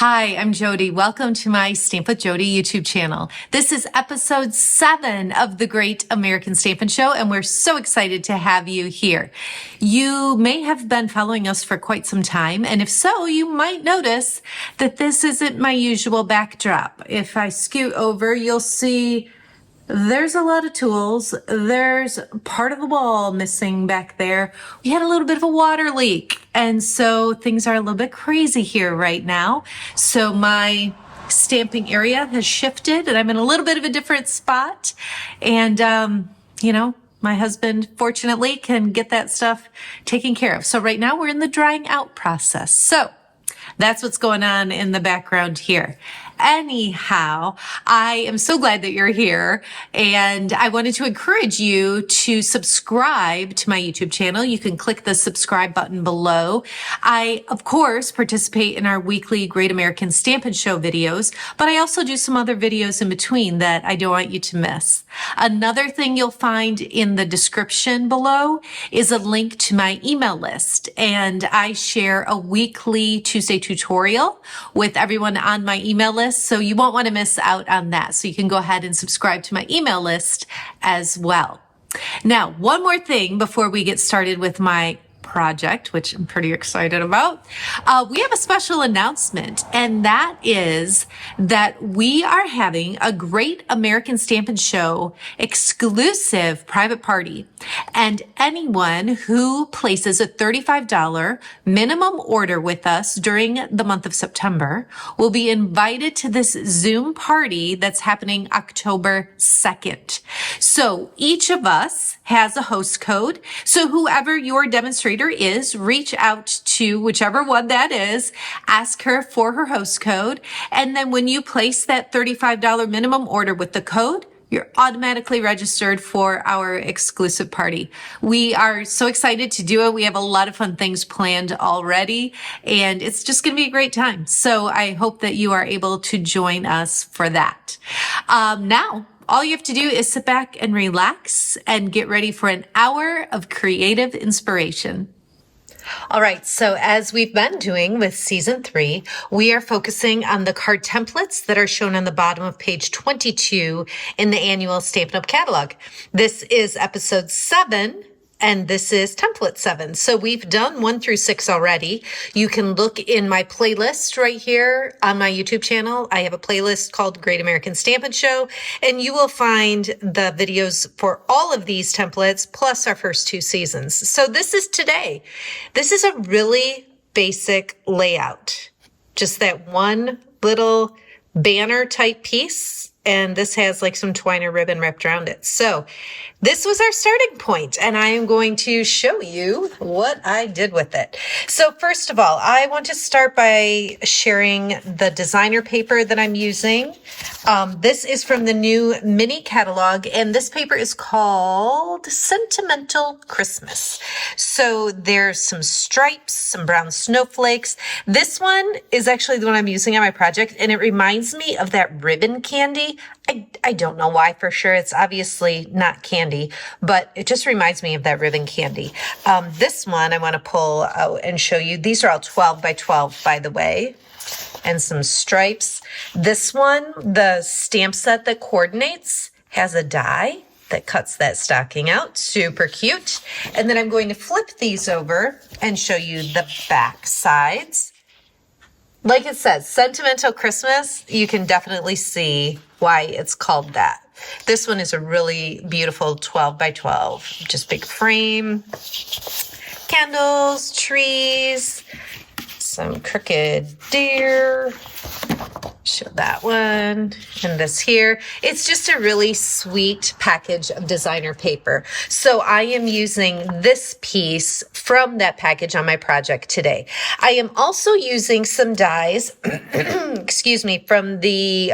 Hi, I'm Jodi. Welcome to my Stamp with Jodi YouTube channel. This is episode 7 of the Great American Stampin Show, and we're so excited to have you here. You may have been following us for quite some time, and if so, you might notice that this isn't my usual backdrop. If I scoot over, you'll see there's a lot of tools. There's part of the wall missing back there. We had a little bit of a water leak, and so things are a little bit crazy here right now. So my stamping area has shifted, and I'm in a little bit of a different spot. And, my husband, fortunately, can get that stuff taken care of. So right now we're in the drying out process. So that's what's going on in the background here. Anyhow, I am so glad that you're here, and I wanted to encourage you to subscribe to my YouTube channel. You can click the subscribe button below. I, of course, participate in our weekly Great American Stampin Show videos, but I also do some other videos in between that I don't want you to miss. Another thing you'll find in the description below is a link to my email list, and I share a weekly Tuesday tutorial with everyone on my email list. So you won't want to miss out on that. So you can go ahead and subscribe to my email list as well. Now, one more thing before we get started with my project, which I'm pretty excited about. We have a special announcement, and that is that we are having a Great American Stampin Show exclusive private party, and anyone who places a $35 minimum order with us during the month of September will be invited to this Zoom party that's happening October 2nd. So each of us has a host code. So whoever your demonstrator is, reach out to whichever one that is, ask her for her host code. And then when you place that $35 minimum order with the code, you're automatically registered for our exclusive party. We are so excited to do it. We have a lot of fun things planned already, and it's just going to be a great time. So I hope that you are able to join us for that. Now, all you have to do is sit back and relax and get ready for an hour of creative inspiration. All right, so as we've been doing with season 3, we are focusing on the card templates that are shown on the bottom of page 22 in the annual Stampin' Up catalog. This is episode 7. And this is template 7. So we've done 1 through 6 already. You can look in my playlist right here on my YouTube channel. I have a playlist called Great American Stampin Show, and you will find the videos for all of these templates plus our first 2 seasons. So this is today. This is a really basic layout. Just that one little banner type piece. And this has like some twine or ribbon wrapped around it. So this was our starting point, and I am going to show you what I did with it. So first of all, I want to start by sharing the designer paper that I'm using. This is from the new mini catalog, and this paper is called Sentimental Christmas. So there's some stripes, some brown snowflakes. This one is actually the one I'm using on my project, and it reminds me of that ribbon candy. I don't know why for sure. It's obviously not candy, but it just reminds me of that ribbon candy. This one I want to pull out and show you. These are all 12 by 12, by the way, and some stripes. This one, the stamp set that coordinates, has a die that cuts that stocking out. Super cute. And then I'm going to flip these over and show you the back sides. Like it says, Sentimental Christmas, you can definitely see why it's called that. This one is a really beautiful 12 by 12, just big frame, candles, trees, some crooked deer. Show that one, and this here. It's just a really sweet package of designer paper. So I am using this piece from that package on my project today. I am also using some dies, excuse me, from the,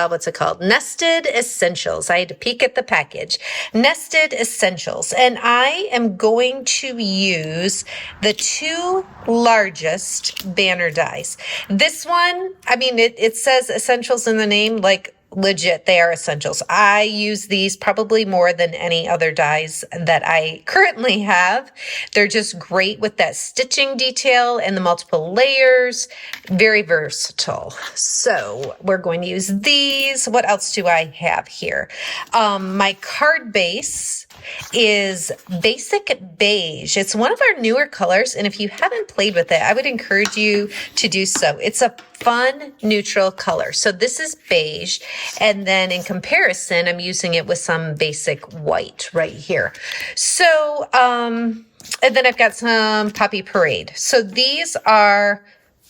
what's it called? Nested Essentials. I had to peek at the package. Nested Essentials. And I am going to use the 2 largest banner dies. This one, I mean, it says Essentials in the name, like legit, they are essentials. I use these probably more than any other dies that I currently have. They're just great with that stitching detail and the multiple layers. Very versatile. So we're going to use these. What else do I have here? My card base is Basic Beige. It's one of our newer colors, and if you haven't played with it, I would encourage you to do so. It's a fun neutral color. So this is beige, and then in comparison, I'm using it with some basic white right here. So, and then I've got some Poppy Parade. So these are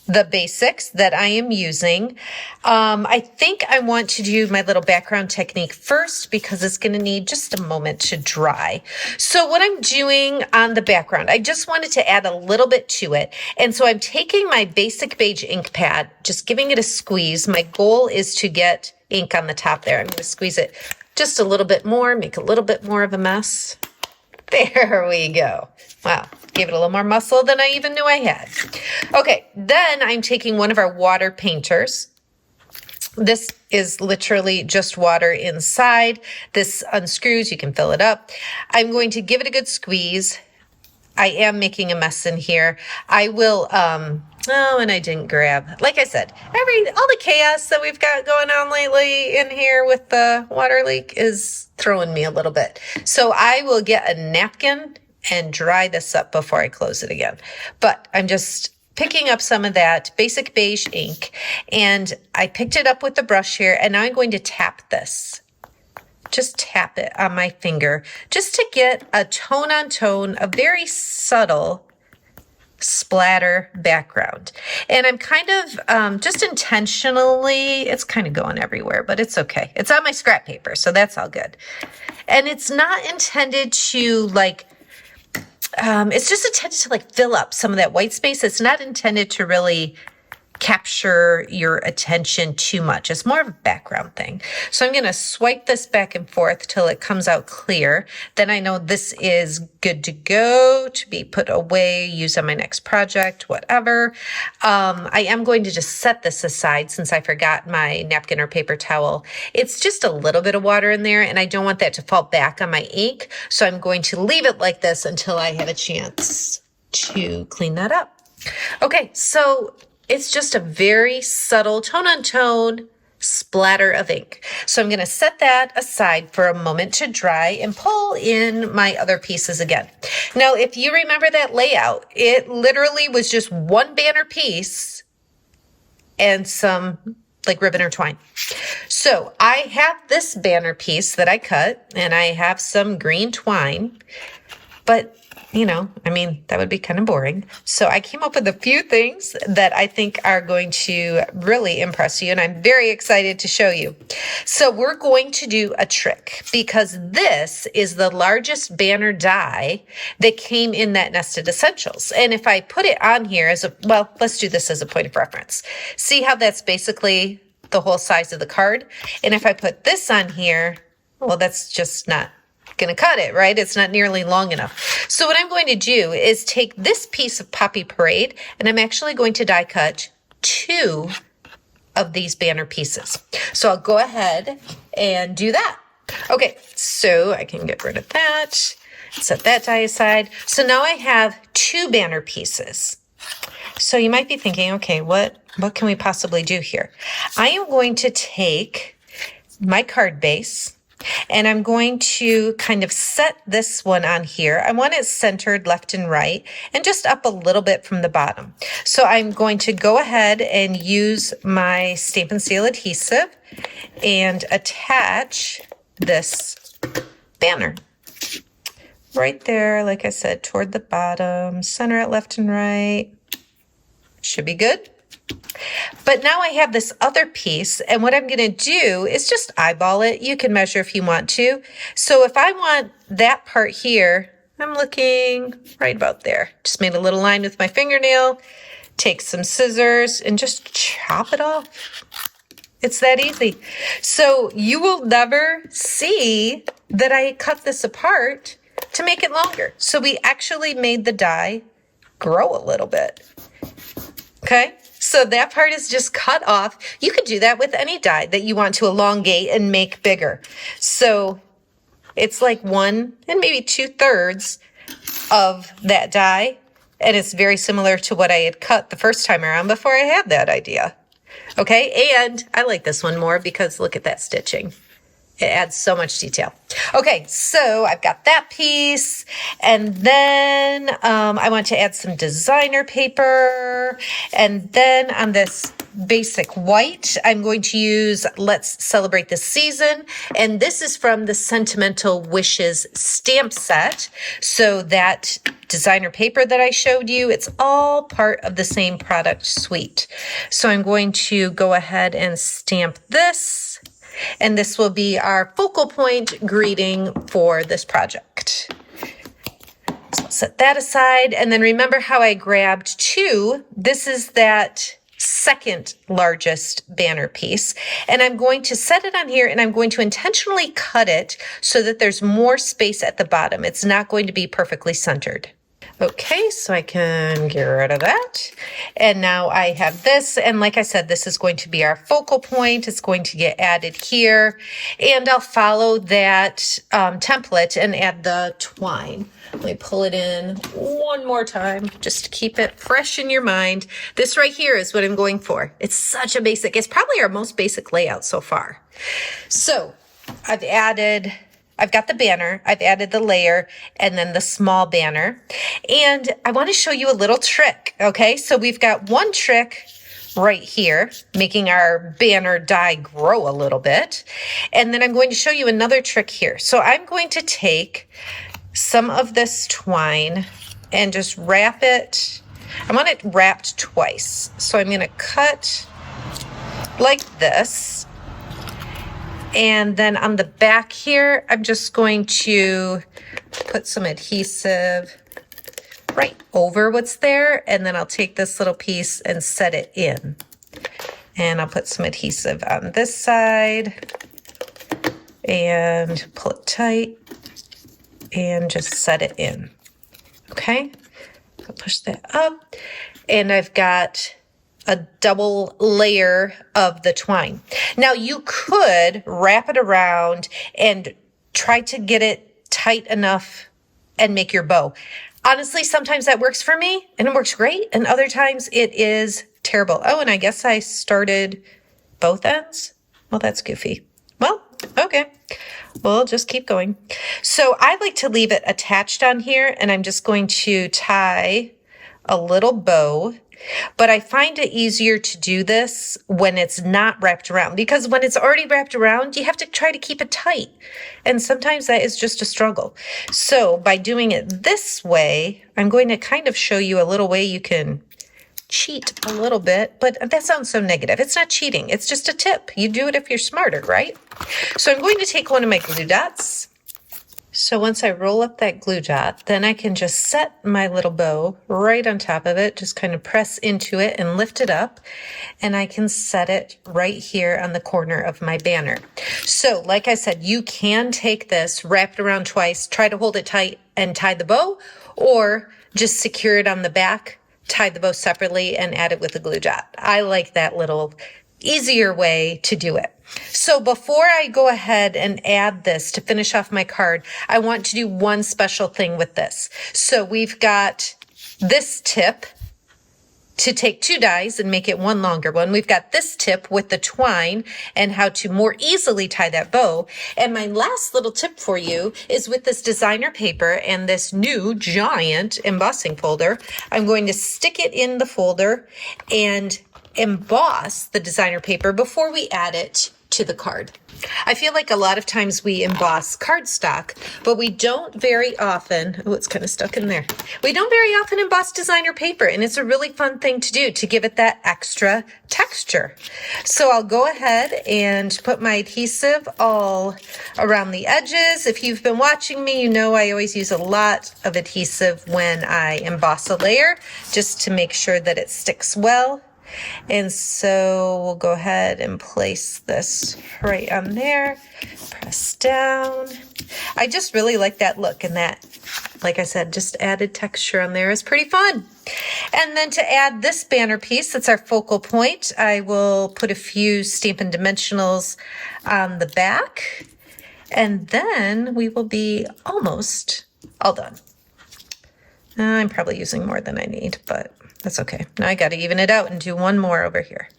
the basics that I am using. I think I want to do my little background technique first because it's going to need just a moment to dry. So what I'm doing on the background, I just wanted to add a little bit to it. And so I'm taking my Basic Beige ink pad, just giving it a squeeze. My goal is to get ink on the top there. I'm going to squeeze it just a little bit more, make a little bit more of a mess. There we go. Wow. Gave it a little more muscle than I even knew I had. Okay, then I'm taking one of our water painters. This is literally just water inside. This unscrews, you can fill it up. I'm going to give it a good squeeze. I am making a mess in here. I will, oh, and I didn't grab, like I said, all the chaos that we've got going on lately in here with the water leak is throwing me a little bit. So I will get a napkin and dry this up before I close it again. But I'm just picking up some of that Basic Beige ink, and I picked it up with the brush here, and now I'm going to tap this. Just tap it on my finger just to get a tone on tone, a very subtle splatter background. And I'm kind of just intentionally, it's kind of going everywhere, but it's okay. It's on my scrap paper, so that's all good. And it's not intended to it's just intended to fill up some of that white space. It's not intended to really capture your attention too much. It's more of a background thing. So I'm going to swipe this back and forth till it comes out clear. Then I know this is good to go, to be put away, use on my next project, whatever. I am going to just set this aside since I forgot my napkin or paper towel. It's just a little bit of water in there, and I don't want that to fall back on my ink. So I'm going to leave it like this until I have a chance to clean that up. Okay, so it's just a very subtle tone-on-tone splatter of ink. So I'm going to set that aside for a moment to dry and pull in my other pieces again. Now, if you remember that layout, it literally was just one banner piece and some ribbon or twine. So I have this banner piece that I cut, and I have some green twine, but that would be kind of boring. So I came up with a few things that I think are going to really impress you, and I'm very excited to show you. So we're going to do a trick because this is the largest banner die that came in that Nested Essentials. And if I put it on here let's do this as a point of reference. See how that's basically the whole size of the card? And if I put this on here, well, that's just not going to cut it, right? It's not nearly long enough. So what I'm going to do is take this piece of Poppy Parade, and I'm actually going to die cut 2 of these banner pieces. So I'll go ahead and do that. Okay, so I can get rid of that, set that die aside. So now I have 2 banner pieces. So you might be thinking, okay, what can we possibly do here? I am going to take my card base, and I'm going to kind of set this one on here. I want it centered left and right and just up a little bit from the bottom. So I'm going to go ahead and use my Stampin' Seal adhesive and attach this banner right there, like I said, toward the bottom, center it left and right. Should be good. But now I have this other piece, and what I'm going to do is just eyeball it. You can measure if you want to. So if I want that part here, I'm looking right about there. Just made a little line with my fingernail, take some scissors, and just chop it off. It's that easy. So you will never see that I cut this apart to make it longer. So we actually made the die grow a little bit. Okay? So that part is just cut off. You could do that with any die that you want to elongate and make bigger. So it's like 1 and maybe 2/3 of that die. And it's very similar to what I had cut the first time around before I had that idea. Okay, and I like this one more because look at that stitching. It adds so much detail. Okay, so I've got that piece, and then I want to add some designer paper, and then on this basic white, I'm going to use Let's Celebrate the Season, and this is from the Sentimental Wishes stamp set. So that designer paper that I showed you, it's all part of the same product suite. So I'm going to go ahead and stamp this. And this will be our focal point greeting for this project. So I'll set that aside. And then remember how I grabbed 2. This is that second largest banner piece. And I'm going to set it on here and I'm going to intentionally cut it so that there's more space at the bottom. It's not going to be perfectly centered. Okay, so I can get rid of that. And now I have this, and like I said, this is going to be our focal point. It's going to get added here, and I'll follow that template and add the twine. Let me pull it in one more time, just to keep it fresh in your mind. This right here is what I'm going for. It's such a basic, it's probably our most basic layout so far. So I've got the banner, I've added the layer, and then the small banner. And I want to show you a little trick, okay? So we've got one trick right here, making our banner die grow a little bit. And then I'm going to show you another trick here. So I'm going to take some of this twine and just wrap it. I want it wrapped twice. So I'm going to cut like this. And then on the back here, I'm just going to put some adhesive right over what's there. And then I'll take this little piece and set it in. And I'll put some adhesive on this side and pull it tight and just set it in. Okay, I'll push that up. And I've got a double layer of the twine. Now you could wrap it around and try to get it tight enough and make your bow. Honestly, sometimes that works for me and it works great, and other times it is terrible. Oh, and I guess I started both ends. Well, that's goofy. Well, okay. We'll just keep going. So I like to leave it attached on here, and I'm just going to tie a little bow. But I find it easier to do this when it's not wrapped around, because when it's already wrapped around, you have to try to keep it tight. And sometimes that is just a struggle. So by doing it this way, I'm going to kind of show you a little way you can cheat a little bit, but that sounds so negative. It's not cheating. It's just a tip. You do it if you're smarter, right? So I'm going to take one of my glue dots. So once I roll up that glue dot, then I can just set my little bow right on top of it, just kind of press into it and lift it up, and I can set it right here on the corner of my banner. So like I said, you can take this, wrap it around twice, try to hold it tight and tie the bow, or just secure it on the back, tie the bow separately, and add it with a glue dot. I like that little easier way to do it. So before I go ahead and add this to finish off my card, I want to do one special thing with this. So we've got this tip to take 2 dies and make it one longer one. We've got this tip with the twine and how to more easily tie that bow. And my last little tip for you is with this designer paper and this new giant embossing folder. I'm going to stick it in the folder and emboss the designer paper before we add it to the card. I feel like a lot of times we emboss cardstock, but we don't very often, oh, it's kind of stuck in there. We don't very often emboss designer paper, and it's a really fun thing to do to give it that extra texture. So I'll go ahead and put my adhesive all around the edges. If you've been watching me, you know I always use a lot of adhesive when I emboss a layer, just to make sure that it sticks well. And so we'll go ahead and place this right on there, press down. I just really like that look, and that, like I said, just added texture on there is pretty fun. And then to add this banner piece, that's our focal point, I will put a few Stampin' Dimensionals on the back, and then we will be almost all done. I'm probably using more than I need, but that's okay. Now I got to even it out and do one more over here.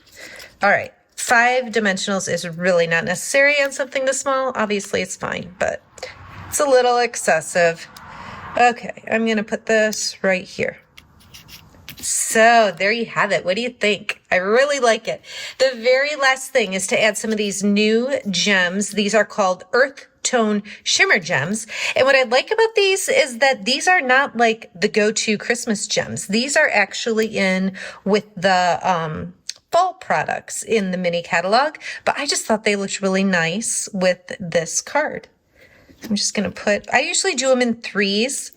All right, 5 dimensionals is really not necessary on something this small. Obviously it's fine, but it's a little excessive. Okay, I'm going to put this right here. So there you have it. What do you think? I really like it. The very last thing is to add some of these new gems. These are called Earth Tone Shimmer Gems. And what I like about these is that these are not like the go-to Christmas gems. These are actually in with the fall products in the mini catalog, but I just thought they looked really nice with this card. I'm just going to put, I usually do them in 3s.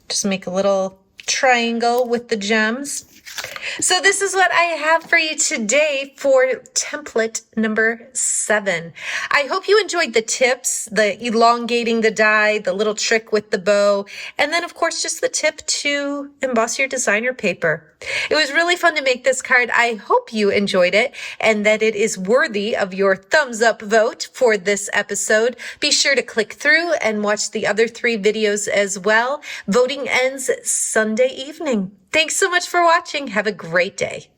Just make a little triangle with the gems. So this is what I have for you today for template number 7. I hope you enjoyed the tips, the elongating the die, the little trick with the bow, and then of course just the tip to emboss your designer paper. It was really fun to make this card. I hope you enjoyed it and that it is worthy of your thumbs up vote for this episode. Be sure to click through and watch the other 3 videos as well. Voting ends Sunday evening. Thanks so much for watching. Have a great day.